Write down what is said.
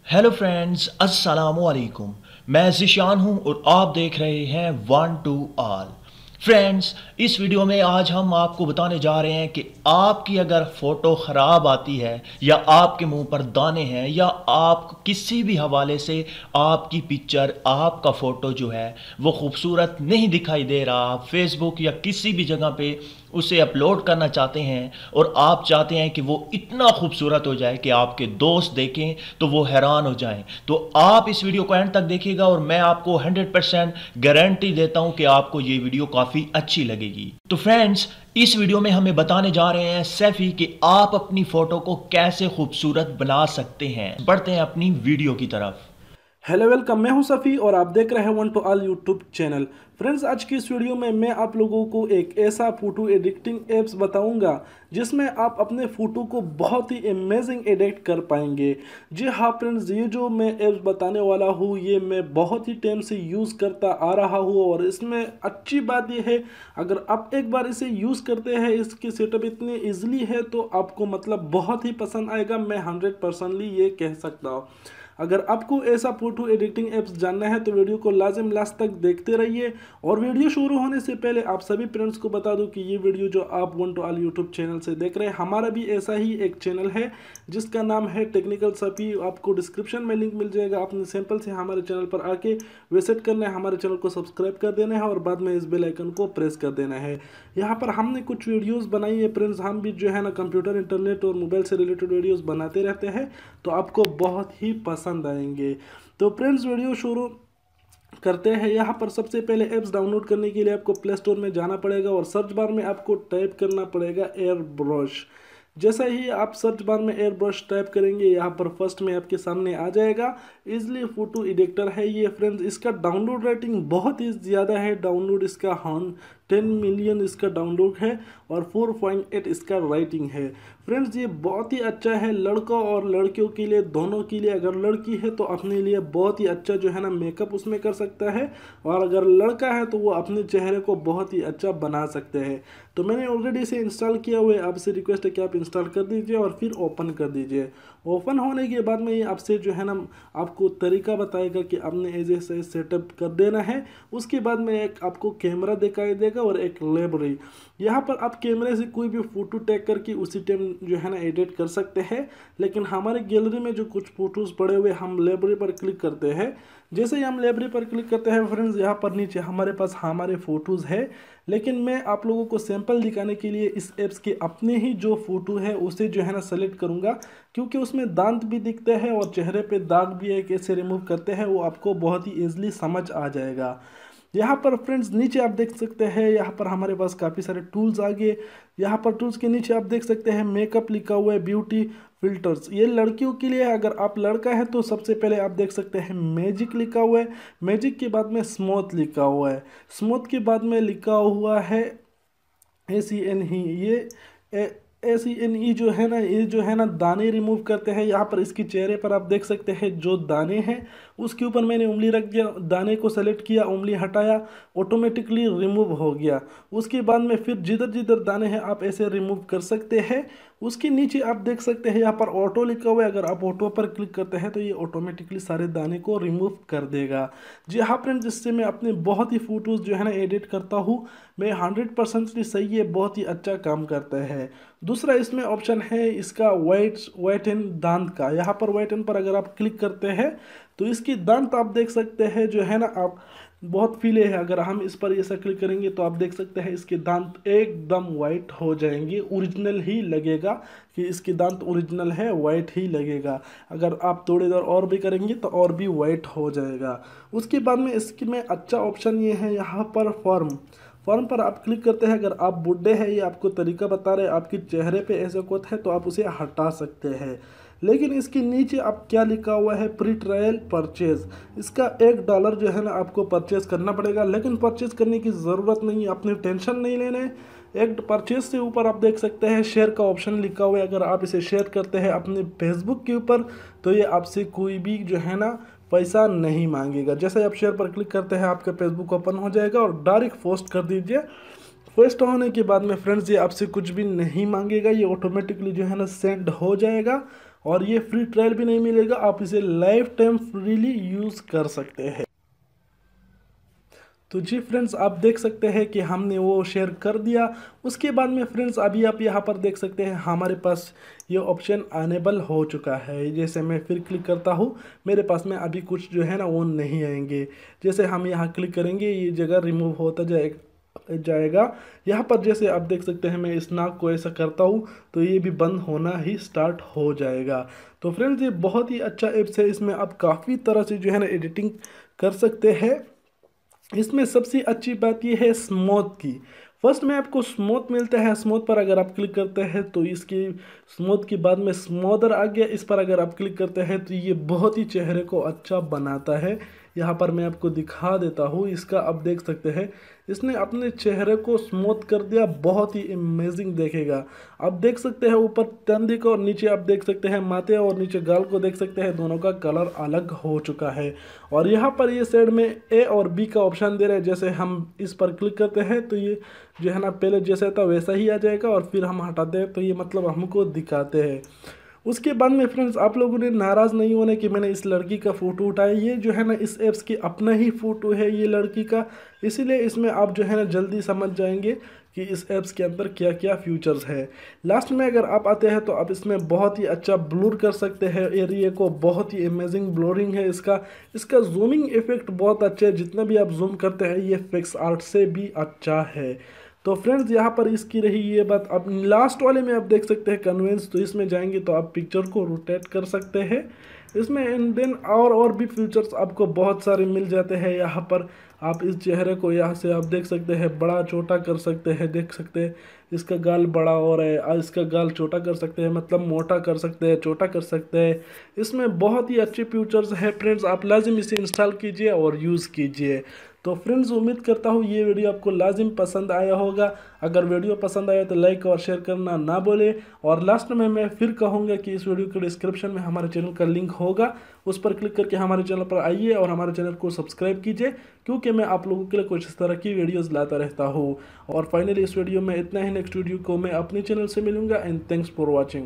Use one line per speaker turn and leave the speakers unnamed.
Hello friends, अस्सलामु अलैकुम। मैं ज़िशान हूं और आप देख रहे हैं वन टू ऑल। फ्रेंड्स, इस वीडियो में आज हम आपको बताने जा रहे हैं कि आपकी अगर फ़ोटो ख़राब आती है या आपके मुंह पर दाने हैं या आप किसी भी हवाले से आपकी पिक्चर, आपका फ़ोटो जो है वो खूबसूरत नहीं दिखाई दे रहा, आप फेसबुक या किसी भी जगह पे उसे अपलोड करना चाहते हैं और आप चाहते हैं कि वो इतना खूबसूरत हो जाए कि आपके दोस्त देखें तो वो हैरान हो जाएं, तो आप इस वीडियो को एंड तक देखिएगा और मैं आपको 100% गारंटी देता हूं कि आपको ये वीडियो काफ़ी अच्छी लगेगी। तो फ्रेंड्स, इस वीडियो में हमें बताने जा रहे हैं सैफी कि आप अपनी फ़ोटो को कैसे खूबसूरत बना सकते हैं। बढ़ते हैं अपनी वीडियो की तरफ।
हेलो वेलकम, मैं हूं सफ़ी और आप देख रहे हैं one two all YouTube channel. Friends, आज की इस वीडियो में मैं आप लोगों को एक ऐसा फ़ोटो एडिटिंग एप्स बताऊंगा जिसमें आप अपने फ़ोटो को बहुत ही अमेजिंग एडिट कर पाएंगे। जी हाँ फ्रेंड्स, ये जो मैं एप्स बताने वाला हूँ ये मैं बहुत ही टाइम से यूज़ करता आ रहा हूँ और इसमें अच्छी बात यह है, अगर आप एक बार इसे यूज़ करते हैं, इसकी सेटअप इतनी ईजिली है तो आपको मतलब बहुत ही पसंद आएगा। मैं 100% ये कह सकता हूँ। अगर आपको ऐसा फोटो एडिटिंग ऐप्स जानना है तो वीडियो को लाजिम लास्ट तक देखते रहिए। और वीडियो शुरू होने से पहले आप सभी फ्रेंड्स को बता दूं कि ये वीडियो जो आप one two all YouTube channel से देख रहे हैं, हमारा भी ऐसा ही एक चैनल है जिसका नाम है टेक्निकल सफ़ी। आपको डिस्क्रिप्शन में लिंक मिल जाएगा। आपने सिंपल से हमारे चैनल पर आके विजिट करना है, हमारे चैनल को सब्सक्राइब कर देना है और बाद में इस बेल आइकन को प्रेस कर देना है। यहाँ पर हमने कुछ वीडियोज़ बनाई है फ्रेंड्स, हम भी जो है ना कंप्यूटर, इंटरनेट और मोबाइल से रिलेटेड वीडियोज़ बनाते रहते हैं, तो आपको बहुत ही पसंद आएंगे। तो फ्रेंड्स, वीडियो शुरू करते हैं। यहाँ पर सबसे पहले ऐप्स डाउनलोड करने के लिए आपको प्ले स्टोर में जाना पड़ेगा और सर्च बार में आपको टाइप करना पड़ेगा एयर ब्रश। जैसा ही आप सर्च बार में एयर ब्रश टाइप करेंगे, यहाँ पर फर्स्ट में आपके सामने आ जाएगा इजली फोटो एडिटर है ये। फ्रेंड्स, इसका डाउनलोड रेटिंग बहुत ही ज़्यादा है। डाउनलोड इसका 10 मिलियन इसका डाउनलोड है और 4.8 इसका राइटिंग है। फ्रेंड्स, ये बहुत ही अच्छा है लड़कों और लड़कियों के लिए, दोनों के लिए। अगर लड़की है तो अपने लिए बहुत ही अच्छा जो है ना मेकअप उसमें कर सकता है, और अगर लड़का है तो वो अपने चेहरे को बहुत ही अच्छा बना सकते हैं। तो मैंने ऑलरेडी इसे इंस्टॉल किया हुआ है, आपसे रिक्वेस्ट है कि आप इंस्टॉल कर दीजिए और फिर ओपन कर दीजिए। ओपन होने के बाद में ये आपसे जो है ना आपको तरीका बताएगा कि आपने ऐसे सेटअप कर देना है। उसके बाद में एक आपको कैमरा दिखाई देगा और एक लाइब्रेरी। यहाँ पर आप कैमरे से कोई भी फ़ोटो टैग करके उसी टाइम जो है ना एडिट कर सकते हैं, लेकिन हमारे गैलरी में जो कुछ फ़ोटोज़ पड़े हुए, हम लाइब्रेरी पर क्लिक करते हैं। जैसे ही हम लाइब्रेरी पर क्लिक करते हैं फ्रेंड्स, यहाँ पर नीचे हमारे पास हमारे फ़ोटोज़ है, लेकिन मैं आप लोगों को सैंपल दिखाने के लिए इस ऐप्स के अपने ही जो फ़ोटो है उसे जो है ना सेलेक्ट करूँगा, क्योंकि उसमें दांत भी दिखते हैं और चेहरे पे दाग भी है, कैसे रिमूव करते हैं वो आपको बहुत ही ईजिली समझ आ जाएगा। यहाँ पर फ्रेंड्स नीचे आप देख सकते हैं, यहाँ पर हमारे पास काफ़ी सारे टूल्स आ गए। यहाँ पर टूल्स के नीचे आप देख सकते हैं मेकअप लिखा हुआ है, ब्यूटी फिल्टर्स, ये लड़कियों के लिए है। अगर आप लड़का है तो सबसे पहले आप देख सकते हैं मैजिक लिखा हुआ है, मैजिक के बाद में स्मूथ लिखा हुआ है, स्मूथ के बाद में लिखा हुआ है ACNE। ये ACNE जो है ना, ये जो है ना दाने रिमूव करते हैं। यहाँ पर इसके चेहरे पर आप देख सकते हैं जो दाने हैं उसके ऊपर मैंने उंगली रख दिया, दाने को सेलेक्ट किया, उंगली हटाया, ऑटोमेटिकली रिमूव हो गया। उसके बाद में फिर जिधर जिधर दाने हैं आप ऐसे रिमूव कर सकते हैं। उसके नीचे आप देख सकते हैं यहाँ पर ऑटो लिखा हुआ है, अगर आप ऑटो पर क्लिक करते हैं तो ये ऑटोमेटिकली सारे दाने को रिमूव कर देगा। जी हाँ फ्रेंड्स, जिससे मैं अपने बहुत ही फ़ोटोज़ जो है ना एडिट करता हूँ, मैं 100% सही है, बहुत ही अच्छा काम करता है। दूसरा इसमें ऑप्शन है इसका वाइट एंड दांत का। यहाँ पर वाइट एंड पर अगर आप क्लिक करते हैं तो इसकी दांत आप देख सकते हैं जो है ना आप बहुत फीले है। अगर हम इस पर ऐसा क्लिक करेंगे तो आप देख सकते हैं इसके दांत एकदम वाइट हो जाएंगे, ओरिजिनल ही लगेगा कि इसके दांत ओरिजिनल है, वाइट ही लगेगा। अगर आप थोड़ी देर और भी करेंगे तो और भी वाइट हो जाएगा। उसके बाद में इसकी में अच्छा ऑप्शन ये है, यहाँ पर फॉर्म पर आप क्लिक करते हैं। अगर आप बुढ़े हैं, ये आपको तरीका बता रहे हैं, आपके चेहरे पे ऐसा कुछ है तो आप उसे हटा सकते हैं। लेकिन इसके नीचे आप क्या लिखा हुआ है, प्री ट्रायल परचेज, इसका $1 जो है ना आपको परचेज करना पड़ेगा। लेकिन परचेज करने की ज़रूरत नहीं है, अपने टेंशन नहीं लेने। एक परचेज से ऊपर आप देख सकते हैं शेयर का ऑप्शन लिखा हुआ है। अगर आप इसे शेयर करते हैं अपने फेसबुक के ऊपर तो ये आपसे कोई भी जो है ना पैसा नहीं मांगेगा। जैसे आप शेयर पर क्लिक करते हैं आपका फेसबुक ओपन हो जाएगा और डायरेक्ट पोस्ट कर दीजिए। पोस्ट होने के बाद में फ्रेंड्स ये आपसे कुछ भी नहीं मांगेगा, ये ऑटोमेटिकली जो है ना सेंड हो जाएगा और ये फ्री ट्रायल भी नहीं मिलेगा, आप इसे लाइफ टाइम फ्रीली यूज़ कर सकते हैं। तो जी फ्रेंड्स, आप देख सकते हैं कि हमने वो शेयर कर दिया। उसके बाद में फ्रेंड्स अभी आप यहाँ पर देख सकते हैं हमारे पास ये ऑप्शन अनेबल हो चुका है। जैसे मैं फिर क्लिक करता हूँ, मेरे पास में अभी कुछ जो है ना वो नहीं आएंगे। जैसे हम यहाँ क्लिक करेंगे ये जगह रिमूव होता जाएगा। यहाँ पर जैसे आप देख सकते हैं मैं इस नाक को ऐसा करता हूँ तो ये भी बंद होना ही स्टार्ट हो जाएगा। तो फ्रेंड्स ये बहुत ही अच्छा ऐप्स है, इसमें आप काफ़ी तरह से जो है ना एडिटिंग कर सकते हैं। इसमें सबसे अच्छी बात यह है स्मूथ की। फर्स्ट में आपको स्मूथ मिलता है, स्मूथ पर अगर आप क्लिक करते हैं तो इसकी स्मूथ के बाद में स्मूदर आ गया। इस पर अगर आप क्लिक करते हैं तो ये बहुत ही चेहरे को अच्छा बनाता है। यहाँ पर मैं आपको दिखा देता हूँ, इसका आप देख सकते हैं इसने अपने चेहरे को स्मूथ कर दिया, बहुत ही अमेजिंग देखेगा। आप देख सकते हैं ऊपर तंदी को और नीचे आप देख सकते हैं माथे और नीचे गाल को देख सकते हैं, दोनों का कलर अलग हो चुका है। और यहाँ पर ये साइड में ए और बी का ऑप्शन दे रहे हैं। जैसे हम इस पर क्लिक करते हैं तो ये जो है ना पहले जैसा था वैसा ही आ जाएगा, और फिर हम हटाते हैं तो ये मतलब हमको दिखाते हैं। उसके बाद में फ्रेंड्स आप लोगों ने नाराज़ नहीं होने कि मैंने इस लड़की का फ़ोटो उठाया, ये जो है ना इस ऐप्स की अपना ही फ़ोटो है ये लड़की का, इसीलिए इसमें आप जो है ना जल्दी समझ जाएंगे कि इस ऐप्स के अंदर क्या क्या फीचर्स है। लास्ट में अगर आप आते हैं तो आप इसमें बहुत ही अच्छा ब्लर कर सकते हैं एरिया को, बहुत ही अमेजिंग ब्लरिंग है इसका जूमिंग इफेक्ट बहुत अच्छा है, जितना भी आप जूम करते हैं ये पिक्स आर्ट से भी अच्छा है। तो फ्रेंड्स यहाँ पर इसकी रही ये बात। अब लास्ट वाले में आप देख सकते हैं कन्वेंस, तो इसमें जाएंगे तो आप पिक्चर को रोटेट कर सकते हैं इसमें। एंड देन और भी फीचर्स आपको बहुत सारे मिल जाते हैं। यहाँ पर आप इस चेहरे को यहाँ से आप देख सकते हैं बड़ा छोटा कर सकते हैं, देख सकते हैं इसका गाल बड़ा हो रहा है, इसका गाल छोटा कर सकते हैं, मतलब मोटा कर सकते हैं, छोटा कर सकते हैं। इसमें बहुत ही अच्छे फीचर्स है फ्रेंड्स, आप लाजिम इसे इंस्टॉल कीजिए और यूज़ कीजिए। तो फ्रेंड्स उम्मीद करता हूँ ये वीडियो आपको लाजिम पसंद आया होगा। अगर वीडियो पसंद आया तो लाइक और शेयर करना ना भूलें। और लास्ट में मैं फिर कहूँगा कि इस वीडियो के डिस्क्रिप्शन में हमारे चैनल का लिंक होगा, उस पर क्लिक करके हमारे चैनल पर आइए और हमारे चैनल को सब्सक्राइब कीजिए, क्योंकि मैं आप लोगों के लिए कुछ इस तरह की वीडियोज़ लाता रहता हूँ। और फाइनली इस वीडियो में इतना ही, नेक्स्ट वीडियो को मैं अपने चैनल से मिलूँगा। And thanks for watching.